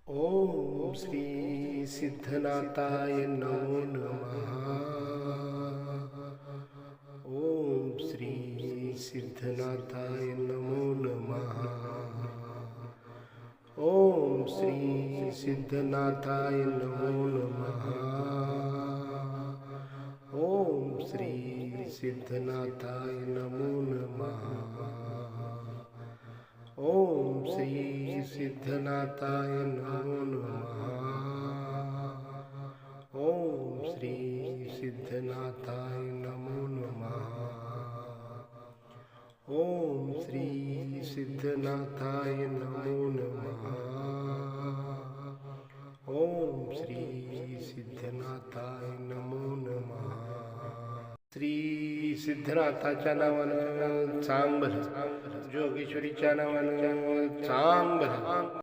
ओम श्री सिद्धनाथाय नमो नमः। ओम श्री सिद्धनाथाय नमो नमः। ओम श्री सिद्धनाथाय नमो नमः। ओम श्री सिद्धनाथाय नमो नमः। ओम श्री सिद्धनाथाय नमो नमः। ओम श्री सिद्धनाथाय नमो नमः। ओम श्री सिद्धनाथाय नमो नमः। ओम श्री सिद्धनाथाय नमो नमः। श्री सिद्धनाथाच्या नावानं चांगलं, जोगेश्वरीच्या नावानं चांगलं,